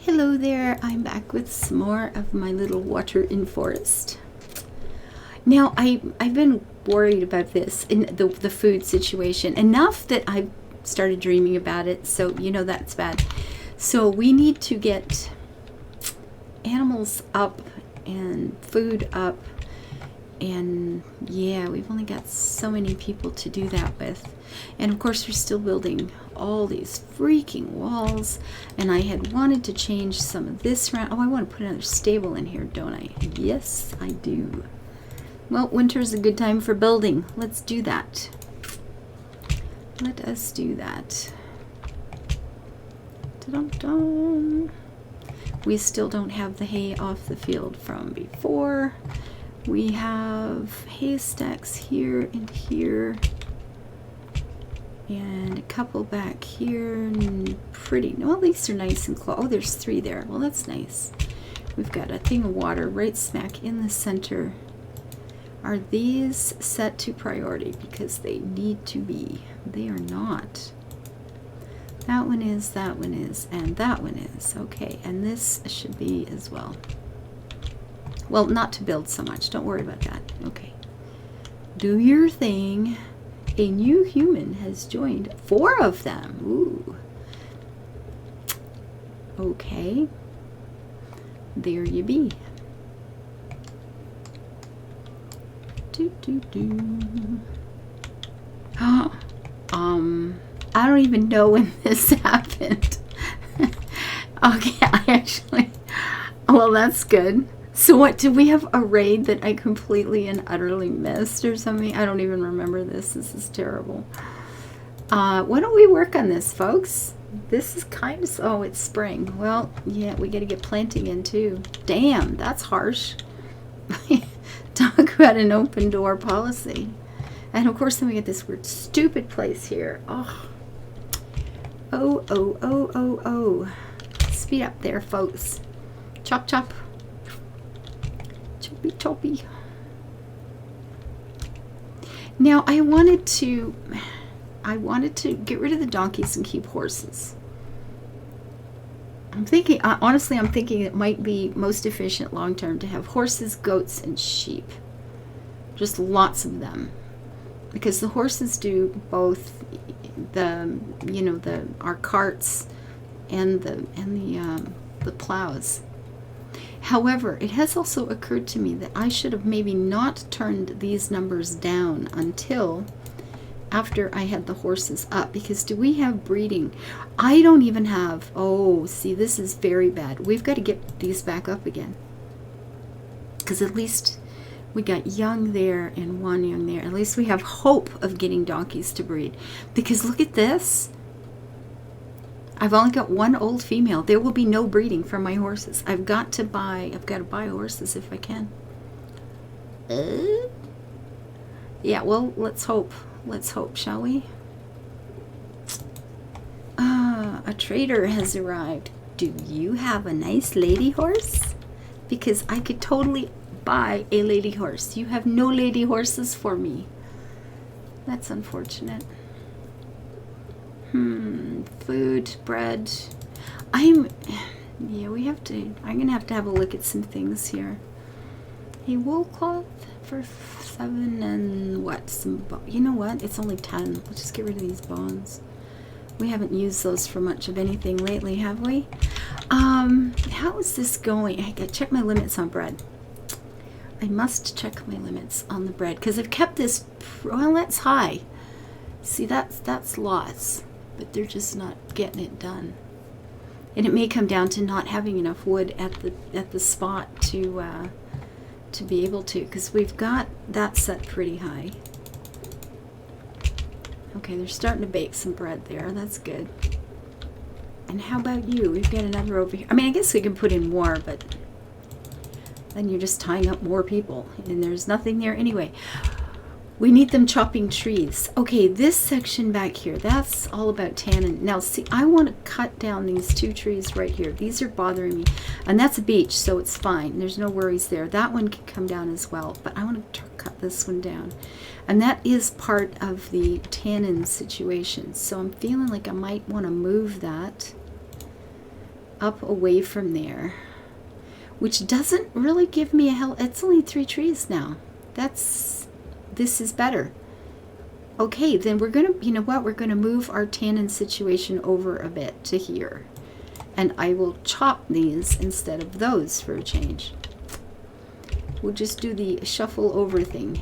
Hello there, I'm back with some more of my little water in forest. Now, I've been worried about this in the food situation enough that I've started dreaming about it, so you know that's bad. So we need to get animals up and food up, and yeah, we've only got so many people to do that with. And of course we're still building all these freaking walls, and I had wanted to change some of this around. Oh, I want to put another stable in here, don't I? Yes, I do. Well, winter's a good time for building. Let's do that. Let us do that. Dun-dun-dun. We still don't have the hay off the field from before. We have haystacks here and here, and a couple back here, and pretty, well, at least they're nice and close. Oh, there's 3 there. Well, that's nice. We've got a thing of water right smack in the center. Are these set to priority? Because they need to be. They are not. That one is, and that one is. Okay, and this should be as well. Well, not to build so much. Don't worry about that. Okay. Do your thing. A new human has joined. 4 of them. Ooh. Okay. There you be. I don't even know when this happened. Okay, I actually, well, that's good. So what, did we have a raid that I completely and utterly missed or something? I don't even remember this. This is terrible. Why don't we work on this, folks? This is kind of, oh, it's spring. Well, yeah, we got to get planting in too. Damn, that's harsh. Talk about an open door policy. And of course then we get this weird stupid place here. Oh. Oh. Speed up there, folks. Chop chop. Choppy choppy. Now I wanted to get rid of the donkeys and keep horses. I'm thinking, honestly, I'm thinking it might be most efficient long term to have horses, goats, and sheep. Just lots of them. Because the horses do both our carts and the plows. However, it has also occurred to me that I should have maybe not turned these numbers down until after I had the horses up, because do we have breeding? I don't even have, oh, see, this is very bad. We've got to get these back up again, because at least we got young there and 1 young there. At least we have hope of getting donkeys to breed, because look at this. I've only got 1 old female. There will be no breeding for my horses. I've got to buy horses if I can. Yeah, well, let's hope. Let's hope, shall we? A trader has arrived. Do you have a nice lady horse? Because I could totally buy a lady horse. You have no lady horses for me. That's unfortunate. Food, bread. I'm gonna have to have a look at some things here. A wool cloth for 7 and what? You know what? It's only 10. Let's just get rid of these bones. We haven't used those for much of anything lately, have we? How is this going? I gotta check my limits on bread. I must check my limits on the bread, because I've kept this, well, that's high. See, that's lots, but they're just not getting it done. And it may come down to not having enough wood at the spot to be able to, because we've got that set pretty high. Okay, they're starting to bake some bread there. That's good. And how about you? We've got another over here. I mean, I guess we can put in more, but then you're just tying up more people, and there's nothing there anyway. We need them chopping trees. Okay, this section back here, that's all about tannin. Now, see, I want to cut down these 2 trees right here. These are bothering me. And that's a beech, so it's fine. There's no worries there. That one can come down as well, but I want to cut this one down. And that is part of the tannin situation. So I'm feeling like I might want to move that. up away from there, which doesn't really give me a hell. It's only 3 trees now. This is better. Okay, then we're gonna, you know what, we're gonna move our tannin situation over a bit to here, and I will chop these instead of those for a change. We'll just do the shuffle over thing.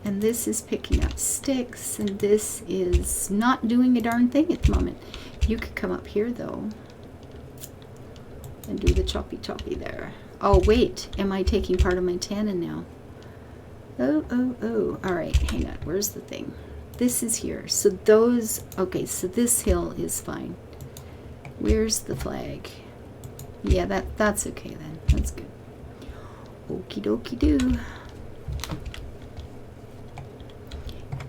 And this is picking up sticks, and this is not doing a darn thing at the moment. You could come up here though and do the choppy there. Oh wait, am I taking part of my tannin now? Oh. All right, hang on. Where's the thing? This is here. So those, okay, so this hill is fine. Where's the flag? Yeah, that's okay then. That's good. Okie dokie do.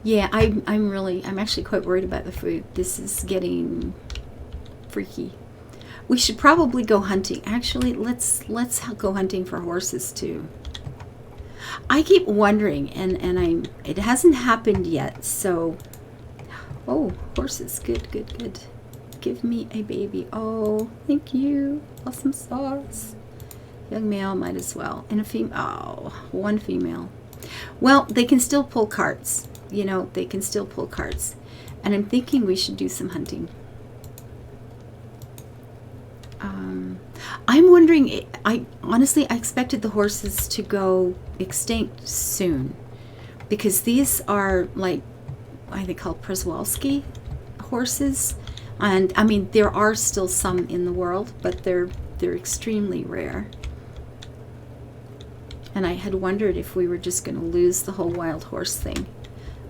Yeah, I'm actually quite worried about the food. This is getting freaky. We should probably go hunting. Actually, let's go hunting for horses too. I keep wondering, and it hasn't happened yet, so oh, horses, good. Give me a baby. Oh, thank you. Awesome sauce. Young male might as well. And a female. Oh, one female. Well, they can still pull carts. You know, they can still pull carts. And I'm thinking we should do some hunting. I'm wondering, I expected the horses to go extinct soon, because these are like, what are they called, Przewalski horses, and I mean there are still some in the world, but they're extremely rare. And I had wondered if we were just going to lose the whole wild horse thing.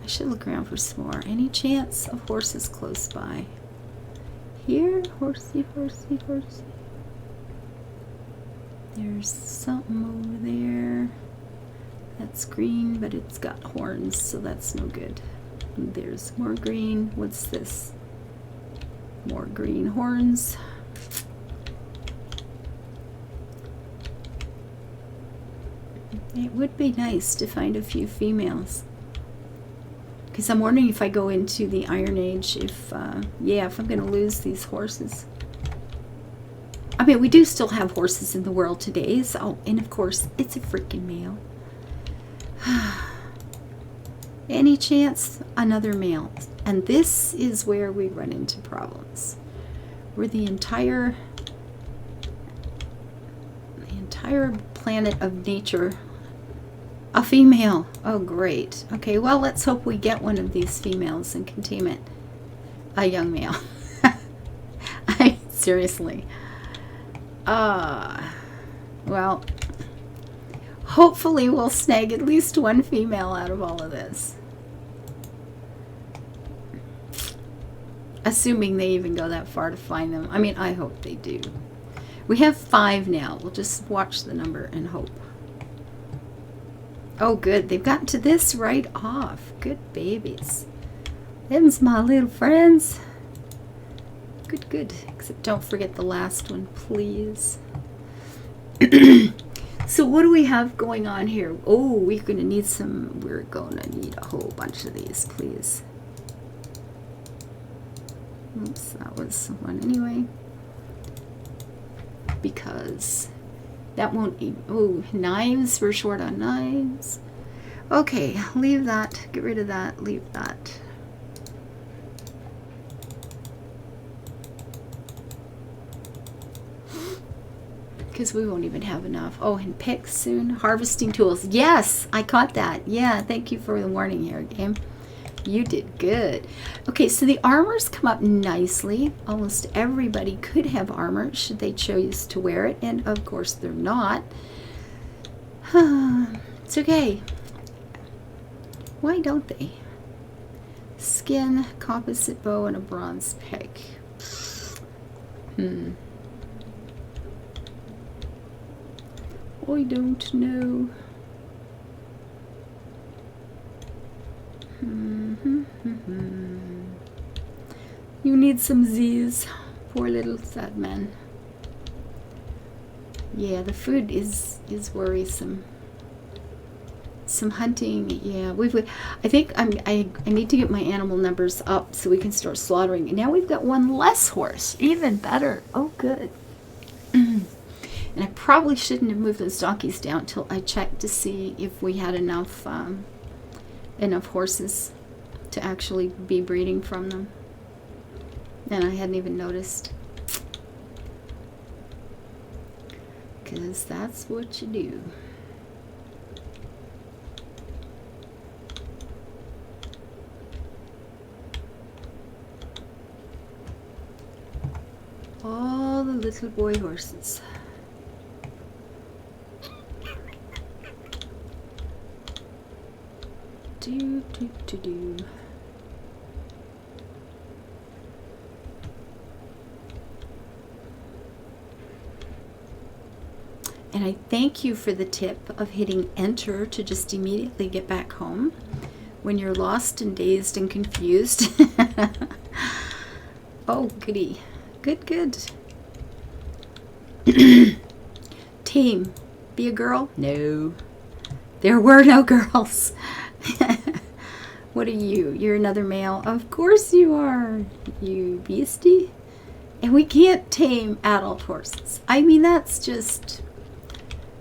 I should look around for some more. Any chance of horses close by? Here, horsey. There's something over there. That's green, but it's got horns, so that's no good. There's more green. What's this? More green horns. It would be nice to find a few females, because I'm wondering if I go into the Iron Age, if I'm going to lose these horses. I mean, we do still have horses in the world today, so, and of course, it's a freaking male. Any chance? Another male. And this is where we run into problems. Where the entire planet of nature, a female. Oh, great. Okay, well, let's hope we get one of these females and can tame it. A young male. Seriously. Well, hopefully we'll snag at least one female out of all of this. Assuming they even go that far to find them. I mean, I hope they do. We have 5 now. We'll just watch the number and hope. Oh, good. They've gotten to this right off. Good babies. Them's my little friends. Good. Except don't forget the last one, please. So what do we have going on here? Oh, we're going to need a whole bunch of these, please. Oops, that was one anyway. Because that won't even... Oh, knives. We're short on knives. Okay, leave that. Get rid of that. Leave that. Because we won't even have enough. Oh, and picks soon. Harvesting tools. Yes, I caught that. Yeah, thank you for the warning here, game. You did good. Okay, so the armors come up nicely. Almost everybody could have armor should they choose to wear it. And of course they're not. It's okay. Why don't they? Skin, composite bow, and a bronze pick. I don't know. You need some Z's. Poor little sad man. Yeah, the food is worrisome. some hunting. Yeah, I think I need to get my animal numbers up so we can start slaughtering. And now we've got one less horse. Even better. Oh, good. And I probably shouldn't have moved those donkeys down till I checked to see if we had enough horses to actually be breeding from them. And I hadn't even noticed. Because that's what you do. All the little boy horses. Do, do, do, do. And I thank you for the tip of hitting enter to just immediately get back home when you're lost and dazed and confused. Oh, goody. Good, good. Team, be a girl? No. There were no girls. What are you? You're another male? Of course you are, you beastie. And we can't tame adult horses. I mean, that's just...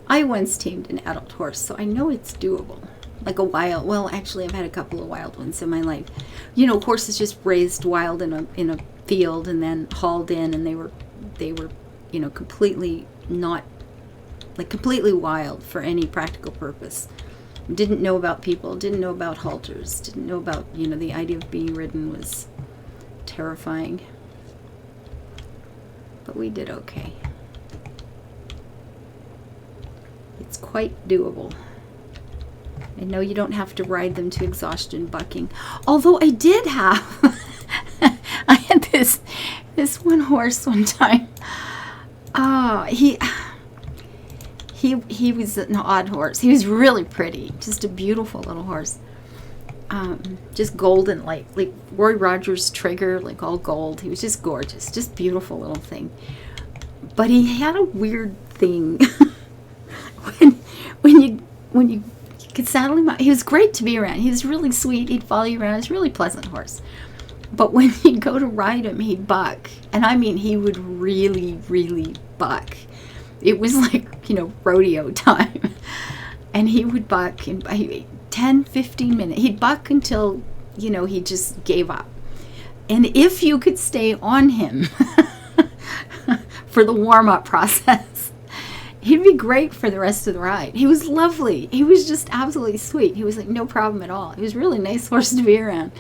I once tamed an adult horse, so I know it's doable. Like a wild... Well, actually, I've had a couple of wild ones in my life. You know, horses just raised wild in a field and then hauled in, and they were you know, completely not... like completely wild for any practical purpose. Didn't know about people, didn't know about halters, didn't know about, you know, the idea of being ridden was terrifying. But we did okay. It's quite doable. I know you don't have to ride them to exhaustion bucking. Although I did have, I had this one horse one time. He was an odd horse. He was really pretty, just a beautiful little horse. Just golden, like Roy Rogers' Trigger, like all gold. He was just gorgeous, just beautiful little thing. But he had a weird thing. when you could saddle him up, he was great to be around. He was really sweet. He'd follow you around. He was a really pleasant horse. But when you'd go to ride him, he'd buck. And I mean, he would really, really buck. It was like, you know, rodeo time. And he would buck in 10, 15 minutes. He'd buck until, you know, he just gave up. And if you could stay on him for the warm-up process, he'd be great for the rest of the ride. He was lovely. He was just absolutely sweet. He was like no problem at all. He was a really nice horse to be around.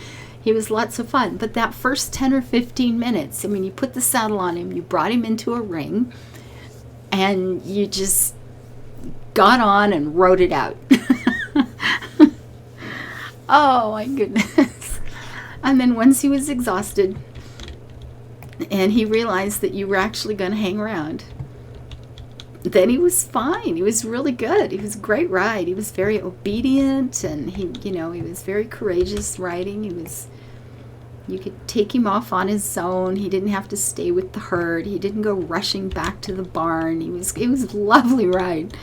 He was lots of fun. But that first 10 or 15 minutes, I mean, you put the saddle on him, you brought him into a ring, and you just got on and rode it out. Oh, my goodness. And then once he was exhausted, and he realized that you were actually going to hang around, then he was fine. He was really good. He was a great ride. He was very obedient, and he was very courageous riding. You could take him off on his own. He didn't have to stay with the herd. He didn't go rushing back to the barn. It was a lovely ride.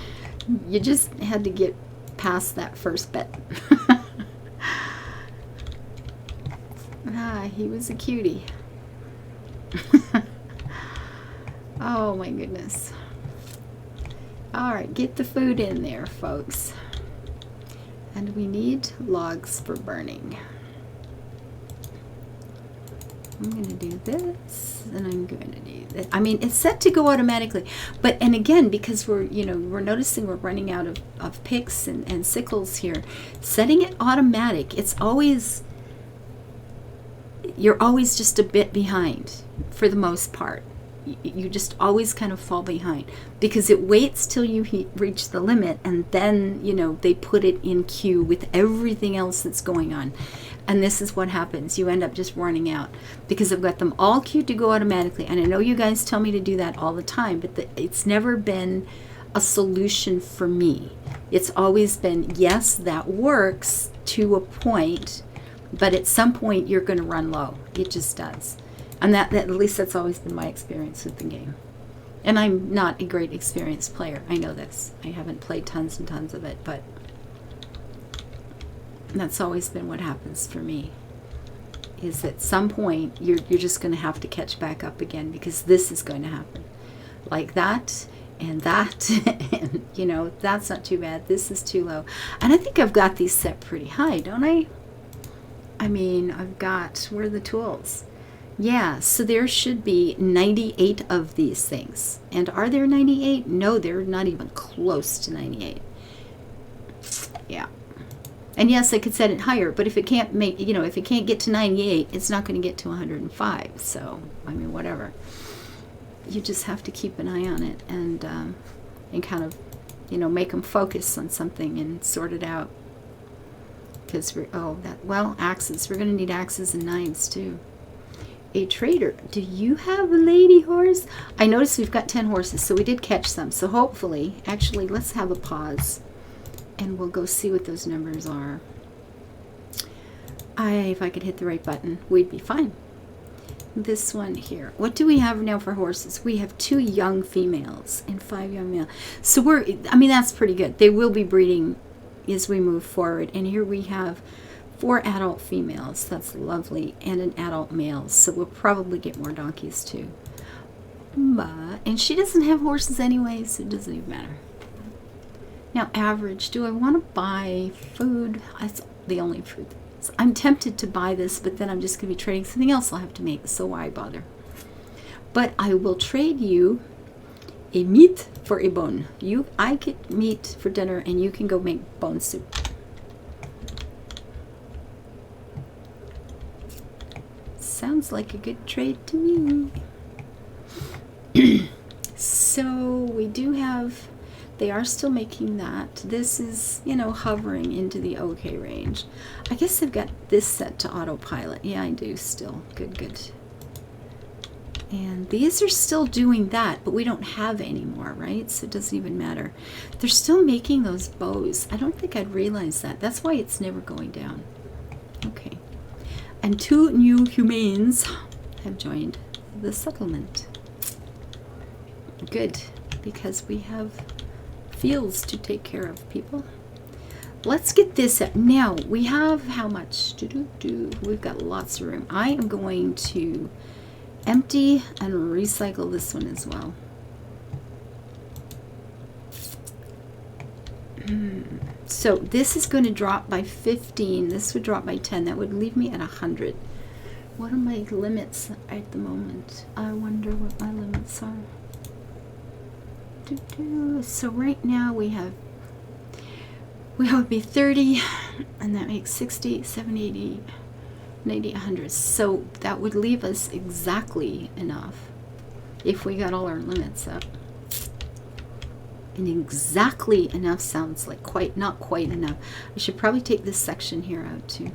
You just had to get past that first bit. He was a cutie. Oh my goodness. All right, get the food in there, folks. And we need logs for burning. I'm going to do this, and I'm going to do that. I mean, it's set to go automatically, and again, because we're noticing we're running out of picks and sickles here, setting it automatic, you're always just a bit behind for the most part. You just always kind of fall behind because it waits till you reach the limit, and then they put it in queue with everything else that's going on. And this is what happens. You end up just running out because I've got them all queued to go automatically. And I know you guys tell me to do that all the time, but it's never been a solution for me. It's always been, yes, that works to a point, but at some point you're going to run low. It just does. And that at least that's always been my experience with the game. And I'm not a great experienced player. I know this. I haven't played tons and tons of it, but And that's always been what happens for me, is at some point you're just going to have to catch back up again, because this is going to happen. Like that and that, and you know, that's not too bad. This is too low. And I think I've got these set pretty high, don't I? I mean, I've got, where are the tools? Yeah, so there should be 98 of these things. And are there 98? No, they're not even close to 98. Yeah. And yes, I could set it higher, but if it can't make, you know, if it can't get to 98, it's not going to get to 105. So, I mean, whatever. You just have to keep an eye on it and kind of, you know, make them focus on something and sort it out. Because axes. We're going to need axes and knives too. A trader. Do you have a lady horse? I noticed we've got 10 horses, so we did catch some. So hopefully, actually, let's have a pause and we'll go see what those numbers are. If I could hit the right button, we'd be fine. This one here. What do we have now for horses? We have 2 young females and 5 young males. So I mean, that's pretty good. They will be breeding as we move forward. And here we have 4 adult females. That's lovely. And an adult male. So we'll probably get more donkeys too. And she doesn't have horses anyway, so it doesn't even matter. Now, average. Do I want to buy food? That's the only food. I'm tempted to buy this, but then I'm just going to be trading something else I'll have to make, so why bother? But I will trade you a meat for a bone. I get meat for dinner, and you can go make bone soup. Sounds like a good trade to me. So we do have... They are still making that. This is, you know, hovering into the okay range. I guess I've got this set to autopilot. Yeah, I do still. Good, good. And these are still doing that, but we don't have any more, right? So it doesn't even matter. They're still making those bows. I don't think I'd realize that. That's why it's never going down. Okay. And 2 new humanes have joined the settlement. Good, because we have fields to take care of, people. Let's get this up. Now, we have how much? We've got lots of room. I am going to empty and recycle this one as well. So this is going to drop by 15. This would drop by 10. That would leave me at 100. What are my limits at the moment? I wonder what my limits are. So right now we would be 30, and that makes 60, 70, 80, 90, 100. So that would leave us exactly enough if we got all our limits up. And exactly enough sounds like not quite enough. I should probably take this section here out too.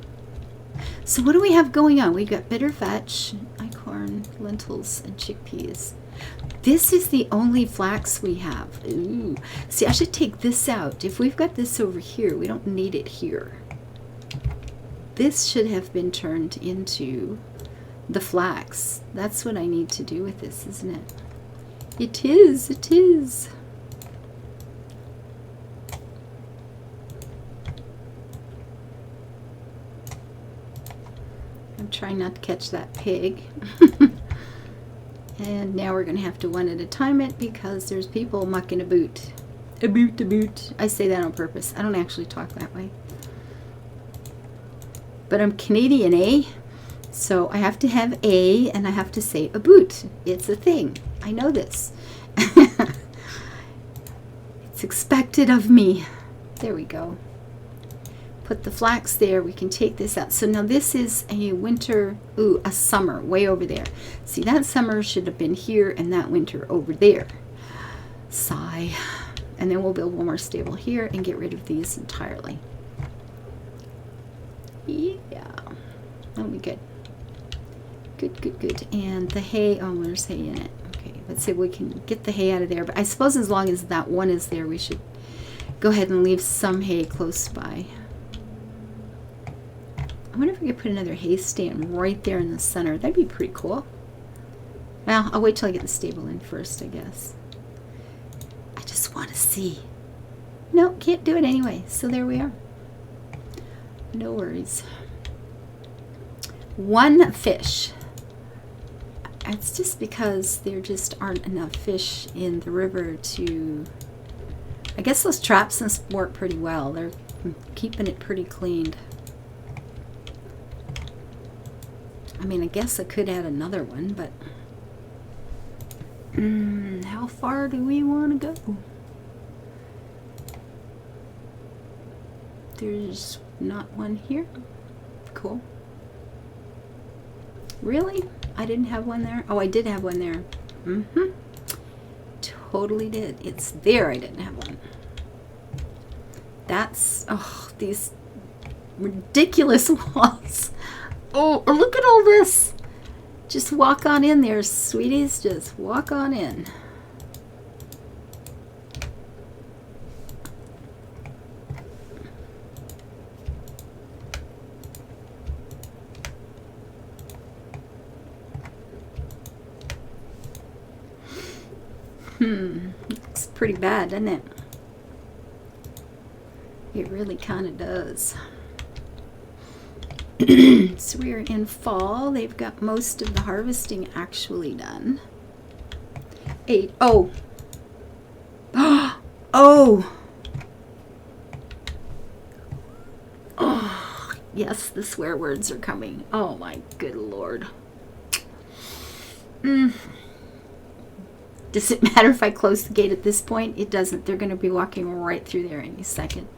So what do we have going on? We've got bitter vetch, acorn, lentils, and chickpeas. This is the only flax we have. Ooh. See, I should take this out. If we've got this over here, we don't need it here. This should have been turned into the flax. That's what I need to do with this, isn't it? It is. It is. I'm trying not to catch that pig. And now we're going to have to one at a time it, because there's people mucking about. A boot. I say that on purpose. I don't actually talk that way. But I'm Canadian, eh? So I have to have a, and I have to say a boot. It's a thing. I know this. It's expected of me. There we go. Put the flax there. We can take this out. So now this is a winter, a summer way over there. See, that summer should have been here and that winter over there. Sigh. And then we'll build one more stable here and get rid of these entirely. Yeah. That'll be good. Good. And the hay, there's hay in it. Okay, let's see if we can get the hay out of there. But I suppose as long as that one is there, we should go ahead and leave some hay close by. I wonder if we could put another hay stand right there in the center. That'd be pretty cool. Well, I'll wait till I get the stable in first, I guess. I just want to see. No, can't do it anyway. So there we are. No worries. One fish. It's just because there just aren't enough fish in the river to... I guess those traps must work pretty well. They're keeping it pretty cleaned. I mean, I guess I could add another one, but... how far do we want to go? There's not one here. Cool. Really? I didn't have one there? Oh, I did have one there. Totally did. It's there. I didn't have one. That's... Oh, these ridiculous walls. Oh, look at all this. Just walk on in there, sweeties. Just walk on in. Looks pretty bad, doesn't it? It really kind of does. So we're in fall. They've got most of the harvesting actually done. 8. Oh. Oh. Oh. Yes, the swear words are coming. Oh my good Lord. Does it matter if I close the gate at this point? It doesn't. They're going to be walking right through there any second.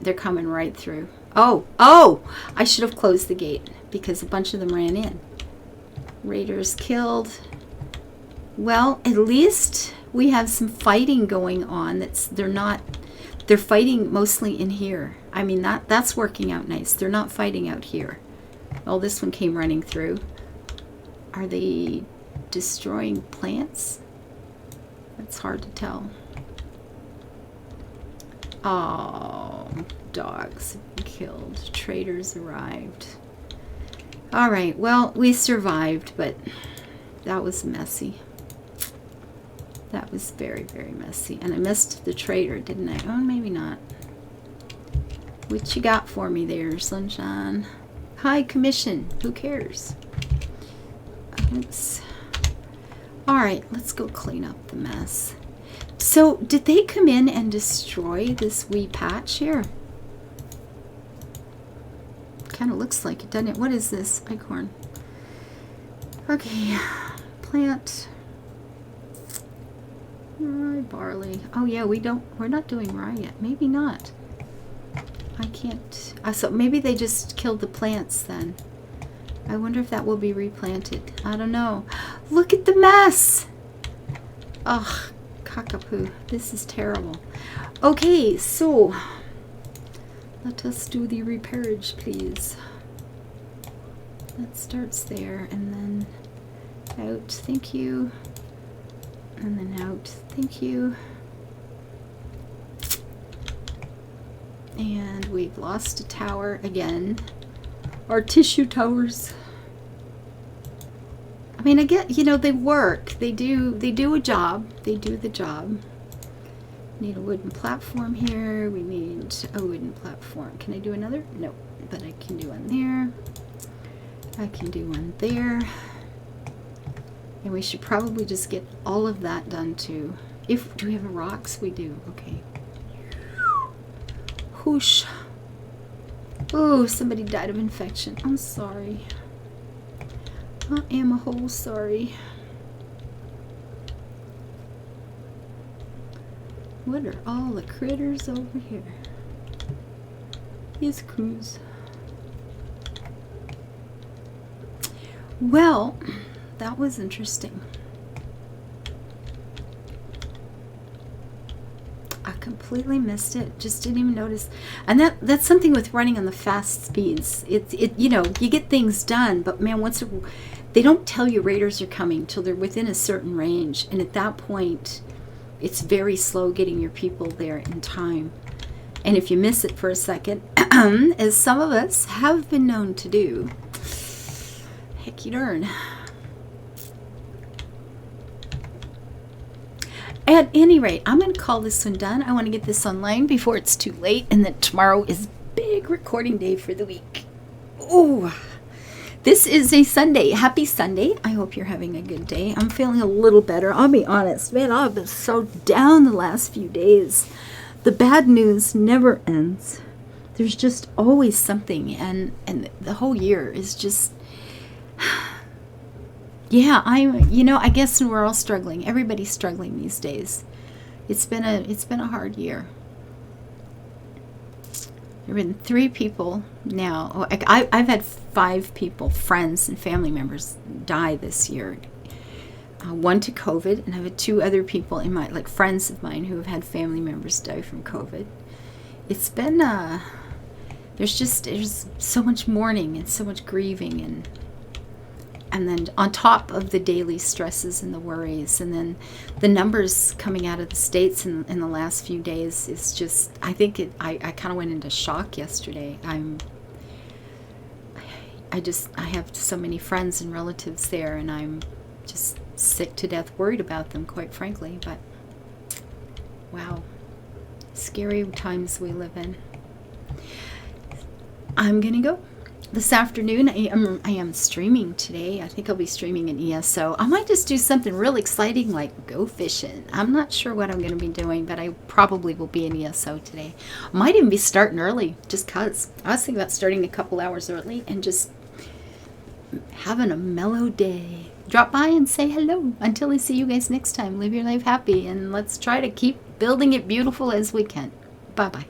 They're coming right through. Oh! I should have closed the gate because a bunch of them ran in. Raiders killed. Well, at least we have some fighting going on. They're fighting mostly in here. I mean, that's working out nice. They're not fighting out here. Oh, this one came running through. Are they destroying plants? That's hard to tell. Oh, dogs killed. Traders arrived. All right, well, we survived, but that was messy. That was very, very messy. And I missed the trader, didn't I? Oh, maybe not. What you got for me there, sunshine? High commission. Who cares? Oops. All right, let's go clean up the mess. So, did they come in and destroy this wee patch here? Kind of looks like it, doesn't it? What is this? Acorn. Okay, plant. Rye, barley. Oh yeah, we're not doing rye yet. Maybe not. I can't. So maybe they just killed the plants then. I wonder if that will be replanted. I don't know. Look at the mess. Ugh, cockapoo. This is terrible. Okay, so let us do the repairage, please. That starts there and then out. Thank you. And then out. Thank you. And we've lost a tower again. Our tissue towers. I mean, I get, you know, they work. They do a job. They do the job. Need a wooden platform here. We need a wooden platform. Can I do another? No, but I can do one there. I can do one there. And we should probably just get all of that done too. Do we have rocks? We do. Okay. Whoosh. Oh, somebody died of infection. I'm sorry. I am a whole sorry. What are all the critters over here? His cruise. Well, that was interesting. I completely missed it. Just didn't even notice. And that's something with running on the fast speeds. You know, you get things done, but man, they don't tell you raiders are coming till they're within a certain range, and at that point, it's very slow getting your people there in time. And if you miss it for a second, as some of us have been known to do, heck you darn. At any rate, I'm going to call this one done. I want to get this online before it's too late, and then tomorrow is big big recording day for the week. Oh, this is a Sunday. Happy Sunday. I hope you're having a good day. I'm feeling a little better. I'll be honest, man, I've been so down the last few days. The bad news never ends. There's just always something, and the whole year is just, yeah, I guess we're all struggling. Everybody's struggling these days. It's been a hard year. There have been 3 people now. I've had 5 people, friends and family members, die this year. 1 to COVID, and I've had 2 other people in my, like, friends of mine who have had family members die from COVID. It's been, there's so much mourning and so much grieving, and then on top of the daily stresses and the worries, and then the numbers coming out of the States in the last few days is just, I think I kind of went into shock yesterday. I have so many friends and relatives there, and I'm just sick to death, worried about them, quite frankly. But wow, scary times we live in. I'm gonna go. This afternoon, I am streaming today. I think I'll be streaming in ESO. I might just do something real exciting like go fishing. I'm not sure what I'm going to be doing, but I probably will be in ESO today. I might even be starting early just because. I was thinking about starting a couple hours early and just having a mellow day. Drop by and say hello. Until I see you guys next time, live your life happy, and let's try to keep building it beautiful as we can. Bye-bye.